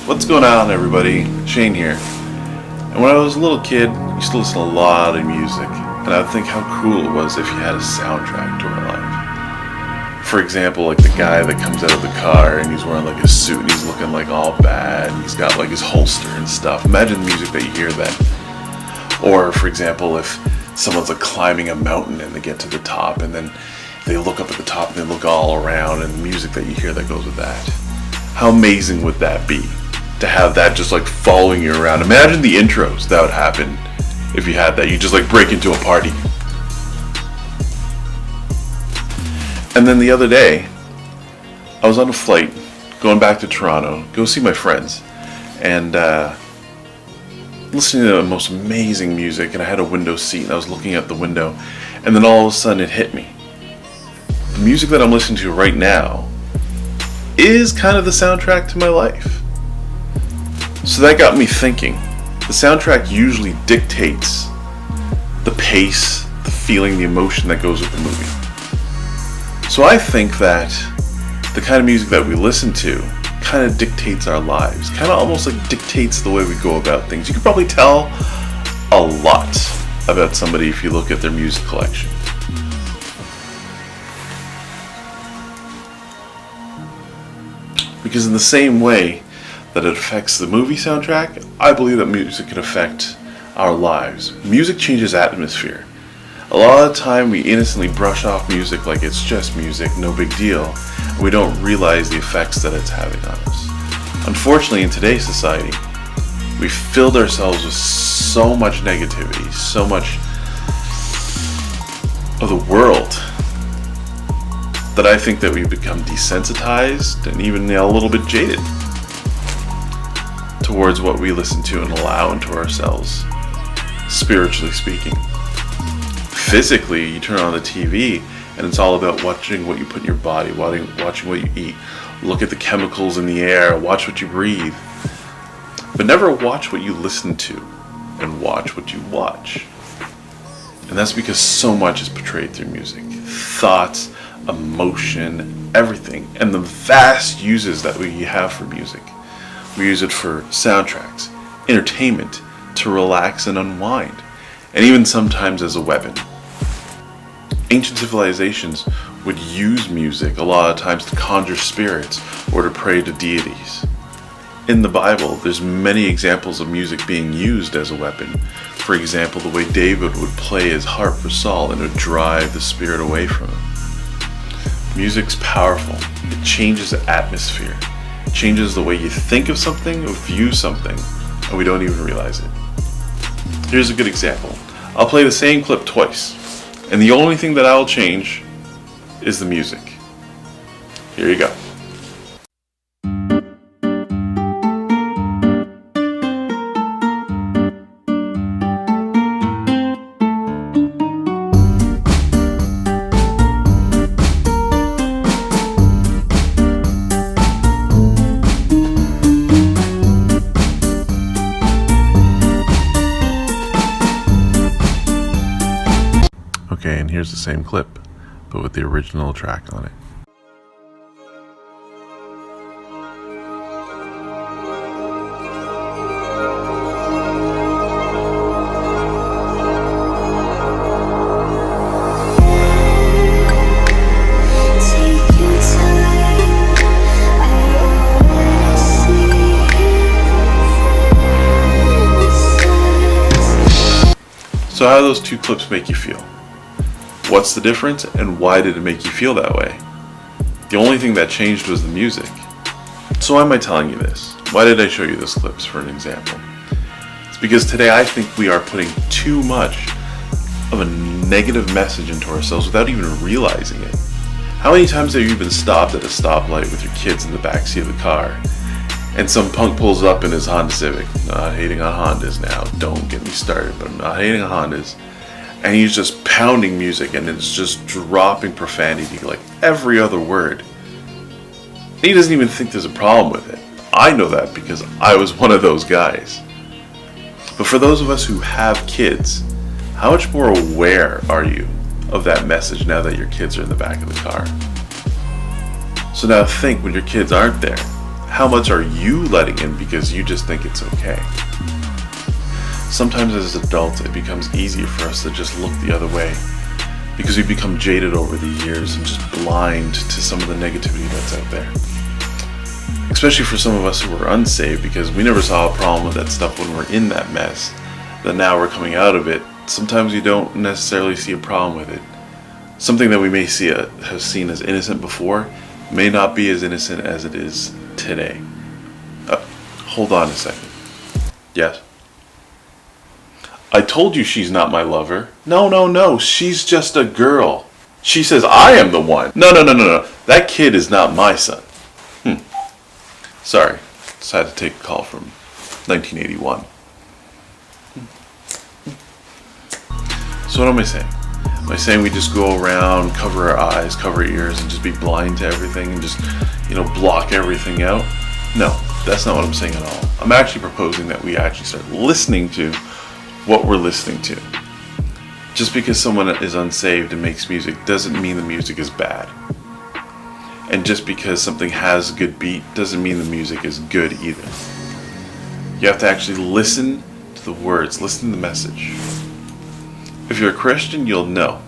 What's going on, everybody? Shane here. And when I was a little kid, I used to listen to a lot of music, and I would think how cool it was if you had a soundtrack to our life. For example, like the guy that comes out of the car and he's wearing like a suit and he's looking like all bad, and he's got like his holster and stuff. Imagine the music that you hear then. Or, for example, if someone's like climbing a mountain and they get to the top and then they look up at the top and they look all around, and the music that you hear that goes with that. How amazing would that be? To have that just like following you around. Imagine the intros that would happen if you had that. You just like break into a party. And then the other day, I was on a flight going back to Toronto, go see my friends, and listening to the most amazing music, and I had a window seat and I was looking out the window, and then all of a sudden it hit me. The music that I'm listening to right now is kind of the soundtrack to my life. So that got me thinking. The soundtrack usually dictates the pace, the feeling, the emotion that goes with the movie. So I think that the kind of music that we listen to kind of dictates our lives, kind of almost like dictates the way we go about things. You can probably tell a lot about somebody if you look at their music collection. Because in the same way that it affects the movie soundtrack, I believe that music can affect our lives. Music changes atmosphere. A lot of the time we innocently brush off music like it's just music, no big deal, and we don't realize the effects that it's having on us. Unfortunately, in today's society, we've filled ourselves with so much negativity, so much of the world, that I think that we've become desensitized and even a little bit jaded towards what we listen to and allow into ourselves, spiritually speaking. Physically, you turn on the TV and it's all about watching what you put in your body, watching what you eat, look at the chemicals in the air, watch what you breathe. But never watch what you listen to and watch what you watch. And that's because so much is portrayed through music. Thoughts, emotion, everything, and the vast uses that we have for music. We use it for soundtracks, entertainment, to relax and unwind, and even sometimes as a weapon. Ancient civilizations would use music a lot of times to conjure spirits or to pray to deities. In the Bible, there's many examples of music being used as a weapon. For example, the way David would play his harp for Saul and it would drive the spirit away from him. Music's powerful. It changes the atmosphere. It changes the way you think of something or view something, and we don't even realize it. Here's a good example. I'll play the same clip twice, and the only thing that I'll change is the music. Here you go. Okay, and here's the same clip, but with the original track on it. So how do those two clips make you feel? What's the difference, and why did it make you feel that way? The only thing that changed was the music. So why am I telling you this? Why did I show you those clips for an example? It's because today I think we are putting too much of a negative message into ourselves without even realizing it. How many times have you been stopped at a stoplight with your kids in the backseat of the car, and some punk pulls up in his Honda Civic? Not hating on Hondas now, don't get me started, but I'm not hating on Hondas. And he's just pounding music and it's just dropping profanity like every other word. He doesn't even think there's a problem with it. I know that because I was one of those guys. But for those of us who have kids, how much more aware are you of that message now that your kids are in the back of the car? So now think, when your kids aren't there, How much are you letting in because you just think it's okay? Sometimes as adults it becomes easier for us to just look the other way because we become jaded over the years and just blind to some of the negativity that's out there. Especially for some of us who were unsaved, because we never saw a problem with that stuff when we're in that mess. That now we're coming out of it, sometimes you don't necessarily see a problem with it. Something that we may have seen as innocent before may not be as innocent as it is today. Hold on a second. Yes? I told you she's not my lover. No, she's just a girl. She says I am the one. No. That kid is not my son. Sorry, just had to take a call from 1981. So what am I saying? Am I saying we just go around, cover our eyes, cover our ears, and just be blind to everything and just, block everything out? No, that's not what I'm saying at all. I'm actually proposing that we actually start listening to what we're listening to. Just because someone is unsaved and makes music doesn't mean the music is bad. And just because something has a good beat doesn't mean the music is good either. You have to actually listen to the words, listen to the message. If you're a Christian, you'll know,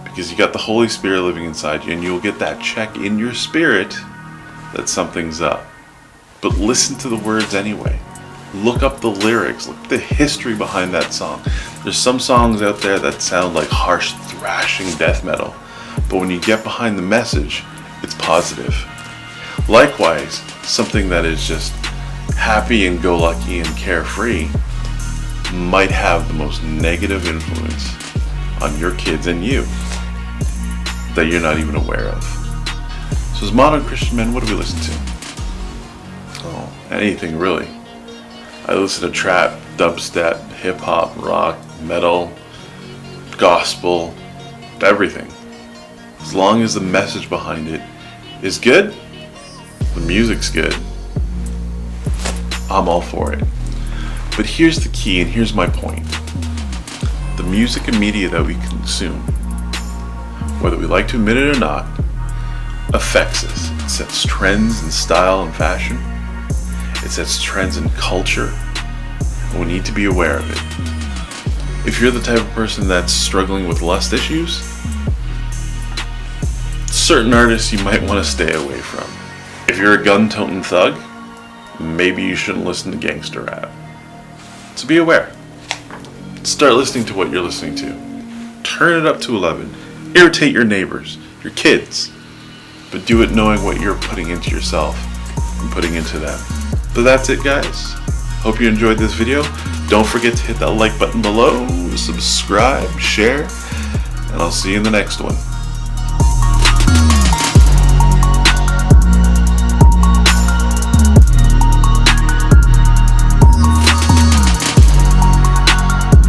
because you got the Holy Spirit living inside you, and you'll get that check in your spirit that something's up. But listen to the words anyway. Look up the lyrics, look at the history behind that song. There's some songs out there that sound like harsh, thrashing death metal, but when you get behind the message, it's positive. Likewise, something that is just happy and go lucky and carefree might have the most negative influence on your kids and you that you're not even aware of. So as modern Christian men, what do we listen to? Oh, anything really. I listen to trap, dubstep, hip-hop, rock, metal, gospel, everything. As long as the message behind it is good, the music's good, I'm all for it. But here's the key, and here's my point. The music and media that we consume, whether we like to admit it or not, affects us. It sets trends in style and fashion. It sets trends in culture, and we need to be aware of it. If you're the type of person that's struggling with lust issues, certain artists you might want to stay away from. If you're a gun-toting thug, maybe you shouldn't listen to gangster rap. So be aware. Start listening to what you're listening to. Turn it up to 11. Irritate your neighbors, your kids, but do it knowing what you're putting into yourself and putting into them. But that's it, guys. Hope you enjoyed this video. Don't forget to hit that like button below, subscribe, share, and I'll see you in the next one.